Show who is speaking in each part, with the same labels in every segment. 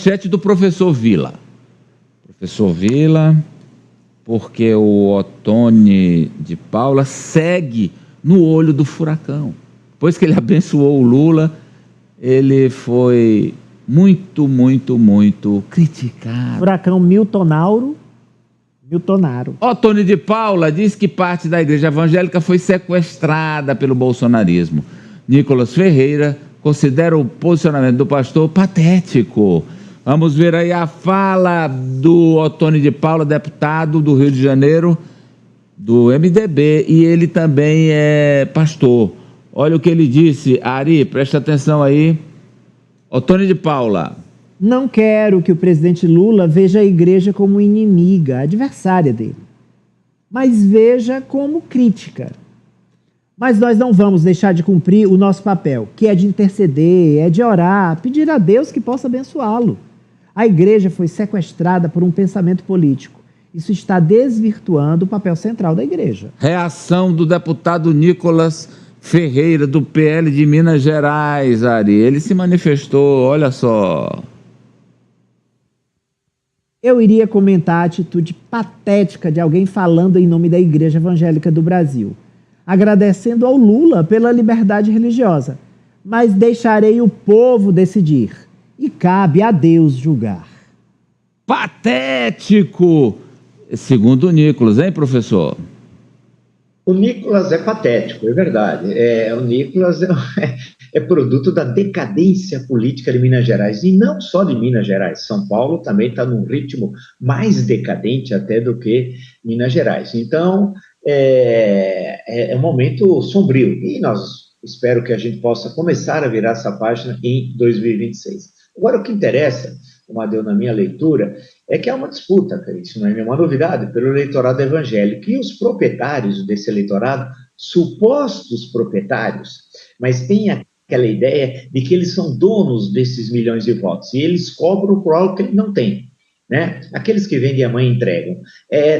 Speaker 1: manchete do professor Vila. Professor Vila, porque o Ottoni de Paula segue no olho do furacão. Depois que ele abençoou o Lula, ele foi muito criticado.
Speaker 2: Furacão Miltonaro.
Speaker 1: Ottoni de Paula diz que parte da igreja evangélica foi sequestrada pelo bolsonarismo. Nicolas Ferreira considera o posicionamento do pastor patético. Vamos ver aí a fala do Ottoni de Paula, deputado do Rio de Janeiro, do MDB, e ele também é pastor. Olha o que ele disse, Ari, presta atenção aí. Ottoni de Paula.
Speaker 2: Não quero que o presidente Lula veja a igreja como inimiga, adversária dele, mas veja como crítica. Mas nós não vamos deixar de cumprir o nosso papel, que é de interceder, é de orar, pedir a Deus que possa abençoá-lo. A igreja foi sequestrada por um pensamento político. Isso está desvirtuando o papel central da igreja.
Speaker 1: Reação do deputado Nicolas Ferreira, do PL de Minas Gerais, Ari. Ele se manifestou, olha só.
Speaker 2: Eu iria comentar a atitude patética de alguém falando em nome da Igreja Evangélica do Brasil, agradecendo ao Lula pela liberdade religiosa, mas deixarei o povo decidir e cabe a Deus julgar.
Speaker 1: Patético! Segundo o Nicolas, hein, professor?
Speaker 3: O Nicolas é patético, é verdade. O Nicolas é produto da decadência política de Minas Gerais, e não só de Minas Gerais. São Paulo também está num ritmo mais decadente até do que Minas Gerais. Então, é um momento sombrio, e nós espero que a gente possa começar a virar essa página em 2026. Agora, o que interessa, Amadeu, na minha leitura, é que há uma disputa, isso não é nenhuma novidade, pelo eleitorado evangélico, e os proprietários desse eleitorado, supostos proprietários, mas tem aquela ideia de que eles são donos desses milhões de votos, e eles cobram por algo que ele não tem, né? Aqueles que vendem a mãe entregam.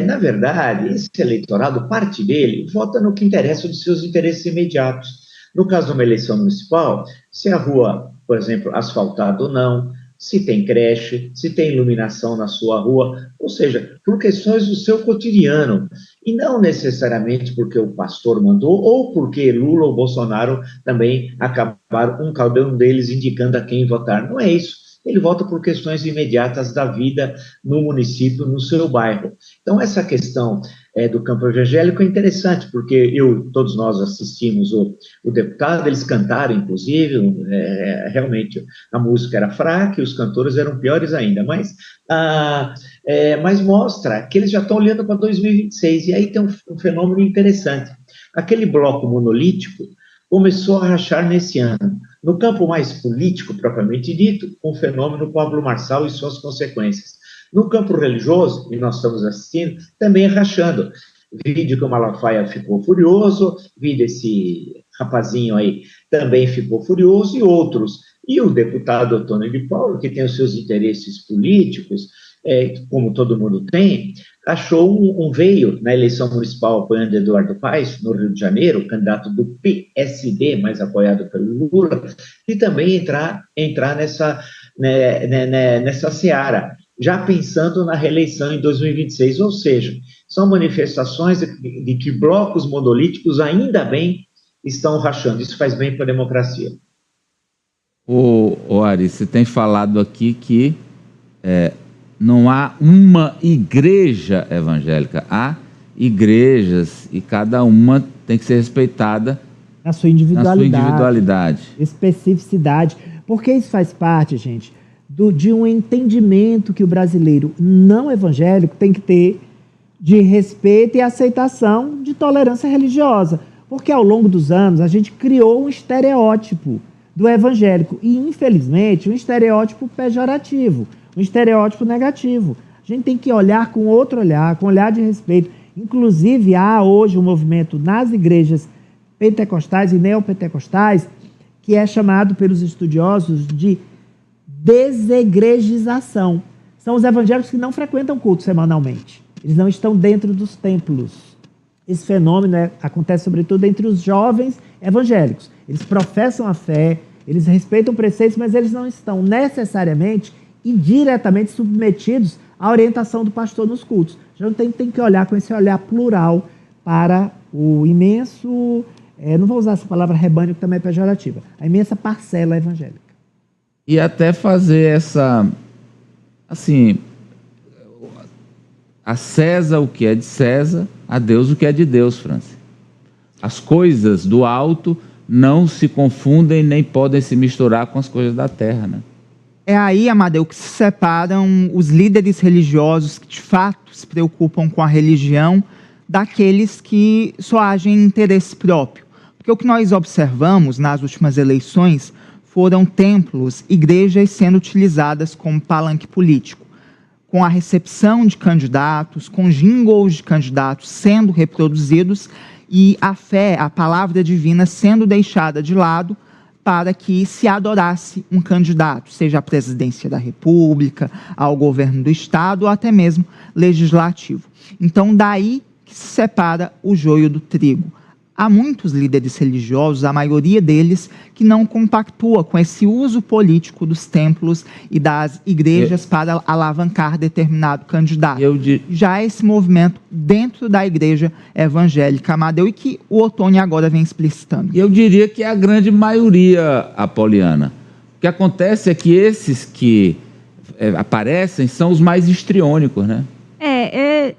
Speaker 3: Na verdade, esse eleitorado, parte dele, vota no que interessa dos seus interesses imediatos. No caso de uma eleição municipal, se a rua, por exemplo, asfaltada ou não, se tem creche, se tem iluminação na sua rua, ou seja, por questões do seu cotidiano, e não necessariamente porque o pastor mandou, ou porque Lula ou Bolsonaro também acabaram, cada um deles indicando a quem votar. Não é isso. Ele vota por questões imediatas da vida no município, no seu bairro. Então, essa questão do campo evangélico é interessante, porque todos nós assistimos o deputado, eles cantaram, inclusive, realmente a música era fraca e os cantores eram piores ainda, mas mostra que eles já estão olhando para 2026, e aí tem um fenômeno interessante. Aquele bloco monolítico começou a rachar nesse ano. No campo mais político, propriamente dito, com o fenômeno Pablo Marçal e suas consequências. No campo religioso, e nós estamos assistindo, também rachando. Vídeo que o Malafaia ficou furioso, vídeo esse rapazinho aí também ficou furioso, e outros. E o deputado Ottoni de Paula, que tem os seus interesses políticos, como todo mundo tem, achou veio na eleição municipal apoiando Eduardo Paes, no Rio de Janeiro, candidato do PSD, mais apoiado pelo Lula, e também entrar nessa seara, já pensando na reeleição em 2026, ou seja, são manifestações de que blocos monolíticos, ainda bem, estão rachando. Isso faz bem para a democracia.
Speaker 1: Ari, você tem falado aqui que não há uma igreja evangélica, há igrejas, e cada uma tem que ser respeitada
Speaker 2: na sua individualidade,
Speaker 1: especificidade.
Speaker 2: Porque isso faz parte, gente, de um entendimento que o brasileiro não evangélico tem que ter de respeito e aceitação de tolerância religiosa. Porque ao longo dos anos a gente criou um estereótipo do evangélico e, infelizmente, um estereótipo pejorativo, um estereótipo negativo. A gente tem que olhar com outro olhar, com olhar de respeito. Inclusive, há hoje um movimento nas igrejas pentecostais e neopentecostais que é chamado pelos estudiosos de desegregização. São os evangélicos que não frequentam culto semanalmente. Eles não estão dentro dos templos. Esse fenômeno acontece sobretudo entre os jovens evangélicos. Eles professam a fé, eles respeitam preceitos, mas eles não estão necessariamente e diretamente submetidos à orientação do pastor nos cultos. A gente tem que olhar com esse olhar plural para o imenso, não vou usar essa palavra rebanho, que também é pejorativa, a imensa parcela evangélica.
Speaker 1: E até fazer essa, assim, a César o que é de César, a Deus o que é de Deus, Franci. As coisas do alto não se confundem nem podem se misturar com as coisas da terra, né?
Speaker 4: É aí, Amadeu, que se separam os líderes religiosos que de fato se preocupam com a religião daqueles que só agem em interesse próprio. Porque o que nós observamos nas últimas eleições foram templos, igrejas sendo utilizadas como palanque político, com a recepção de candidatos, com jingles de candidatos sendo reproduzidos e a fé, a palavra divina sendo deixada de lado para que se adorasse um candidato, seja à presidência da República, ao governo do Estado ou até mesmo legislativo. Então, daí que se separa o joio do trigo. Há muitos líderes religiosos, a maioria deles, que não compactua com esse uso político dos templos e das igrejas para alavancar determinado candidato. Já esse movimento dentro da igreja evangélica, Amadeu, e que o Ottoni agora vem explicitando.
Speaker 1: Eu diria que é a grande maioria, Apoliana. O que acontece é que esses que aparecem são os mais histriônicos, né?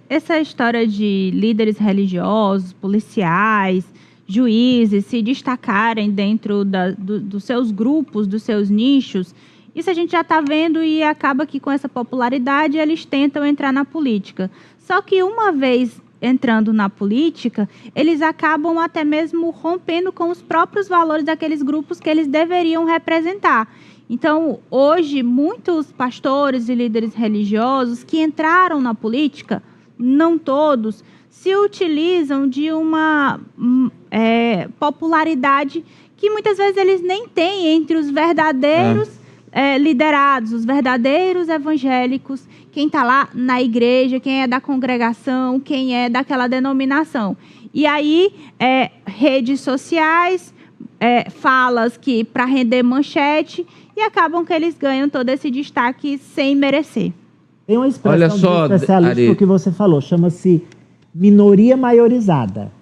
Speaker 5: Essa história de líderes religiosos, policiais, juízes se destacarem dentro dos seus grupos, dos seus nichos, isso a gente já está vendo e acaba que com essa popularidade eles tentam entrar na política. Só que uma vez entrando na política, eles acabam até mesmo rompendo com os próprios valores daqueles grupos que eles deveriam representar. Então, hoje, muitos pastores e líderes religiosos que entraram na política, não todos, se utilizam de uma popularidade que muitas vezes eles nem têm entre os verdadeiros liderados, os verdadeiros evangélicos, quem está lá na igreja, quem é da congregação, quem é daquela denominação. E aí, redes sociais, falas que para render manchete, e acabam que eles ganham todo esse destaque sem merecer.
Speaker 2: Tem uma expressão de especialista que você falou, chama-se minoria maiorizada.